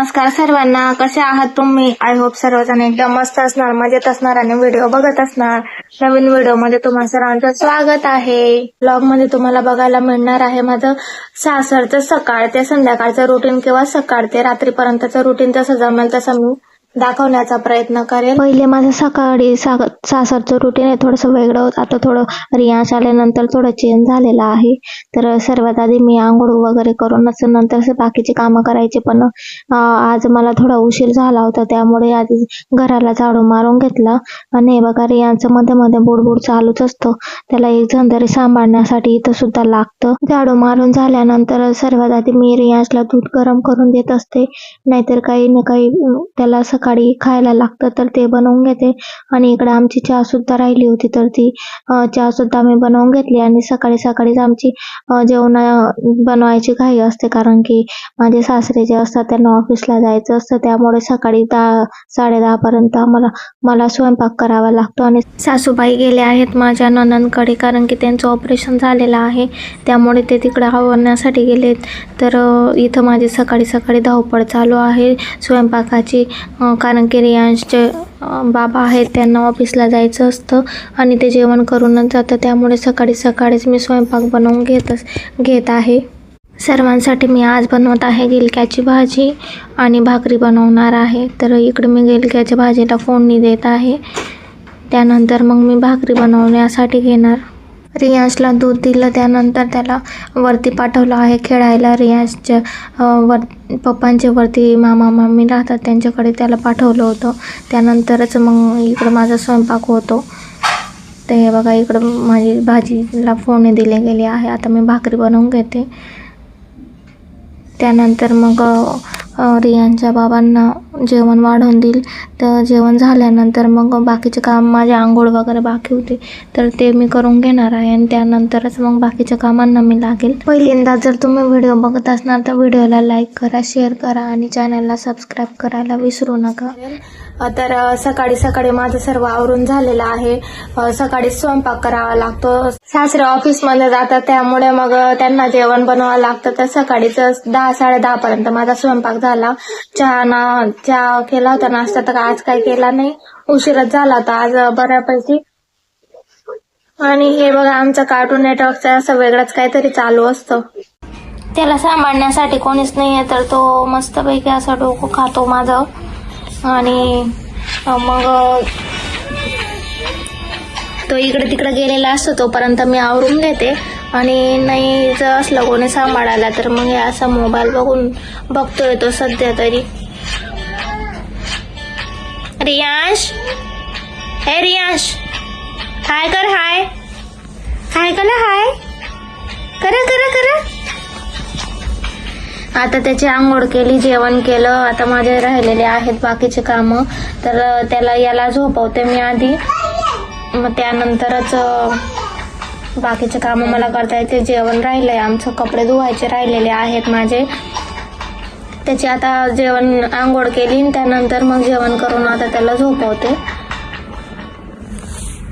नमस्कार सर्वांना, कसे आहात तुम्ही? आय होप सर्वजण एकदम मस्त असणार, मजेत असणार आणि व्हिडिओ बघत असणार. नवीन व्हिडिओ मध्ये तुम्हा सर्वांचं स्वागत आहे. ब्लॉग मध्ये तुम्हाला बघायला मिळणार आहे माझं सासरचं सकाळ ते संध्याकाळचं रुटीन किंवा सकाळ ते रात्रीपर्यंतचं रुटीन. जसं जमेल तसं मी दाखवण्याचा प्रयत्न करेल. पहिले माझं सकाळी सासरचं रुटीन आहे थोडंसं वेगळं होतं. आता थोडं रियाज आल्यानंतर थोडं चेंज झालेलं आहे. तर सर्वात आधी मी आंघोळ वगैरे करूनच नंतर बाकीची कामं करायची, पण आज मला थोडा उशीर झाला होता, त्यामुळे आधी घराला झाडू मारून घेतला. आणि बघा रियाचं मध्ये मध्ये बुडबुड चालूच असतो, त्याला एक जण तरी सांभाळण्यासाठी इथं सुद्धा लागतं. झाडू मारून झाल्यानंतर सर्वात आधी मी रियाजला दूध गरम करून देत असते, नाहीतर काही ना काही त्याला सकाळी खायला लागतं तर ते बनवून घेते. आणि इकडे आमची चहा सुद्धा राहिली होती, तर ती चहा सुद्धा मी बनवून घेतली. आणि सकाळी सकाळीच आमची जेवण बनवायची घाई असते, कारण की माझे सासरे जे असतात त्यांना ऑफिसला जायचं असतं, त्यामुळे सकाळी 10-10:30 पर्यंत मला स्वयंपाक करावा लागतो. आणि सासूबाई गेल्या आहेत माझ्या नणंदकडे, कारण की त्यांचं ऑपरेशन झालेलं आहे, त्यामुळे ते तिकडे आवरण्यासाठी गेलेत. तर इथं माझी सकाळी सकाळी धावपळ चालू आहे स्वयंपाकाची, कारण की रियांशचे बाबा आहेत, त्यांना ऑफिसला जायचं असतं आणि ते जेवण करूनच जातं, त्यामुळे सकाळी सकाळीच मी स्वयंपाक बनवून घेत आहे. सर्वांसाठी मी आज बनवत आहे गिलक्याची भाजी आणि भाकरी बनवणार आहे. तर इकडे मी गिलक्याच्या भाजीला फोडणी देत आहे, त्यानंतर मग मी भाकरी बनवण्यासाठी घेणार. रियांशला दूध दिलं, त्यानंतर त्याला वरती पाठवलं आहे खेळायला. रियांशच्या पप्पांच्या वरती मामा मामी राहतात, त्यांच्याकडे त्याला पाठवलं होतं. त्यानंतरच मग इकडं माझा स्वयंपाक होतो. तर हे बघा, इकडं माझी भाजीला फोडणी दिली गेली आहे. आता मी भाकरी बनवून घेते. त्यानंतर मग रियांच्या बाबांना जेवण वाढवून देईल. तर जेवण झाल्यानंतर मग बाकीचे काम, माझे आंघोळ वगैरे बाकी होते तर ते मी करून घेणार आहे, आणि त्यानंतरच मग बाकीच्या कामांना मी लागेल. पहिल्यांदा जर तुम्ही व्हिडिओ बघत असणार तर व्हिडिओला लाईक करा, शेअर करा आणि चॅनलला सबस्क्राईब करायला विसरू नका. तर सकाळी सकाळी माझं सर्व आवरून झालेलं आहे. सकाळी स्वयंपाक करावा लागतो. सासरे ऑफिसमध्ये जातात, त्यामुळे मग त्यांना जेवण बनवावं लागतं. तर सकाळीच 10-10:30 पर्यंत माझा स्वयंपाक झाला. चहा केला होता, नाश्ता तर आज काही केला नाही, उशीरच झाला होता आज बऱ्यापैकी. आणि हे बघा, आमचं कार्टून नेटवर्कचं असं वेगळंच काहीतरी चालू असतं. त्याला सांभाळण्यासाठी कोणीच नाही आहे, तर तो मस्तपैकी असं डोकं खातो माझं. आणि मग तो इकडे तिकडे गेलेला असतो, तोपर्यंत मी आवरून घेते. आणि नाही जर असलं कोणी सांभाळायला तर मग हे असा मोबाईल बघतोय तो सध्या तरी. रियांश, हे रियांश, हाय कर, हाय हाय करा, हाय करा करा करा. आता त्याची आंघोळ केली, जेवण केलं. आता माझे राहिलेले आहेत बाकीचे कामं, तर याला झोपवते मी आधी, मग त्यानंतरच बाकीचे कामं मला करता येते. जेवण राहिलंय आमचं, कपडे धुवायचे राहिलेले आहेत माझे. त्याची आता आंघोळ केली, त्यानंतर मग जेवण करून आता त्याला झोपवते.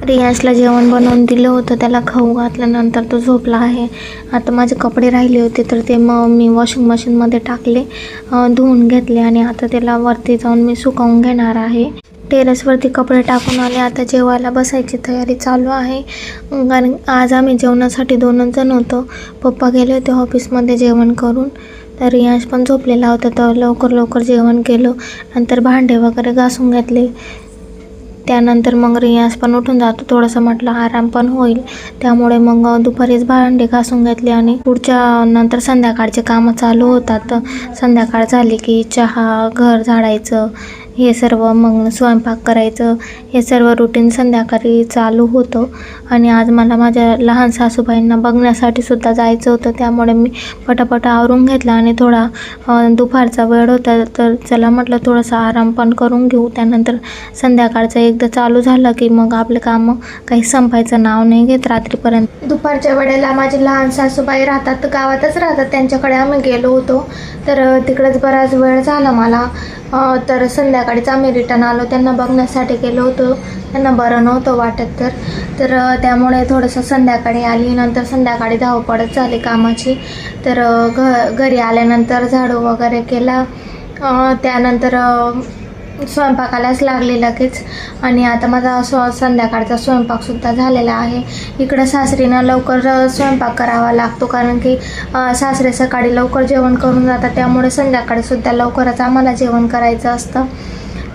रियांशला जेवण बनवून दिलं होतं, त्याला खाऊ घातल्यानंतर तो झोपला आहे. आता माझे कपडे राहिले होते तर ते मग मी वॉशिंग मशीनमध्ये टाकले, धुवून घेतले आणि आता त्याला वरती जाऊन मी सुकवून घेणार आहे. टेरेसवरती कपडे टाकून आले, आता जेवायला बसायची तयारी चालू आहे. कारण आज आम्ही जेवणासाठी 2 जण होतो. पप्पा गेले होते ऑफिसमध्ये जेवण करून, तर रियांश पण झोपलेला होता, तर लवकर जेवण केलं. नंतर भांडे वगैरे घासून घेतले. त्यानंतर मग रियांश पण उठून जातो, थोडंसं म्हटलं आराम पण होईल, त्यामुळे मग दुपारीच भांडे घासून घेतले. आणि नंतर संध्याकाळचे कामं चालू होतात. संध्याकाळ झाली की चहा, घर झाडायचं, हे सर्व, मग स्वयंपाक करायचं, हे सर्व रुटीन संध्याकाळी चालू होतं. आणि आज मला माझ्या लहान सासूबाईंना बघण्यासाठी सुद्धा जायचं होतं, त्यामुळे मी पटापट आवरून घेतला. आणि थोडा दुपारचा वेळ होता, तर चला म्हटलं थोडंसं आराम पण करून घेऊ. त्यानंतर संध्याकाळचं एकदा चालू झालं की मग आपले कामं काही संपायचं नाव नाही घेत रात्रीपर्यंत. दुपारच्या वेळेला माझी लहान सासूबाई राहतात, गावातच राहतात, त्यांच्याकडे आम्ही गेलो होतो, तर तिकडेच बराच वेळ झाला मला. तर संध्याकाळीच आम्ही रिटर्न आलो, त्यांना बघण्यासाठी गेलो होतो, त्यांना बरं नव्हतं वाटत, तर त्यामुळे थोडंसं संध्याकाळी आली. नंतर संध्याकाळी धावपळच झाली कामाची. तर घरी आल्यानंतर झाडू वगैरे केला त्यानंतर स्वयंपाकालाच लागले लगेच. आणि आता माझा संध्याकाळचा स्वयंपाकसुद्धा झालेला आहे. इकडं सासरीनं लवकर स्वयंपाक करावा लागतो, कारण की सासरे सकाळी लवकर जेवण करून जातात, त्यामुळे संध्याकाळीसुद्धा लवकरच आम्हाला जेवण करायचं असतं.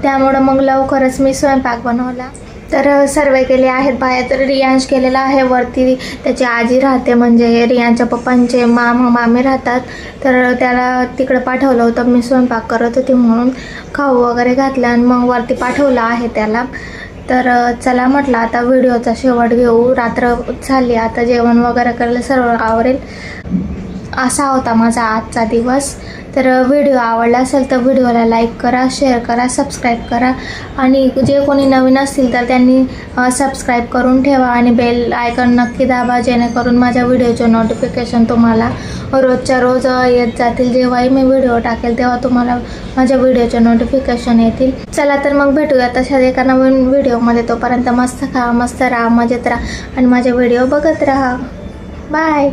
त्यामुळं मग लवकरच मी स्वयंपाक बनवला. तर सर्व गेले आहेत बाहेर. तर रियांश केलेला आहे वरती, त्याची आजी राहते, म्हणजे रियांच्या पप्पांचे मामी राहतात. तर त्याला तिकडे पाठवलं होतं, मी स्वयंपाक करत होती म्हणून खाऊ वगैरे घातला आणि मग वरती पाठवलं आहे त्याला. तर चला म्हटलं आता व्हिडिओचा शेवट घेऊ. रात्र झाली, आता जेवण वगैरे करायला सर्व आवरेल. असा होता माझा आजचा दिवस. तर व्हिडिओ आवडला असेल तर व्हिडिओला लाईक करा, शेअर करा, सबस्क्राईब करा. आणि जे कोणी नवीन असतील तर त्यांनी सबस्क्राईब करून ठेवा आणि बेल आयकॉन नक्की दाबा, जेणेकरून माझ्या व्हिडिओचे नोटिफिकेशन तुम्हाला रोजच्या रोज येत जातील. जेव्हाही मी व्हिडिओ टाकेल तेव्हा तुम्हाला माझ्या व्हिडिओचे नोटिफिकेशन येतील. चला तर मग भेटूया तशाच एका नवीन व्हिडिओमध्ये. तोपर्यंत मस्त खा, मस्त राहा, मजेत राहा आणि माझे व्हिडिओ बघत राहा. बाय.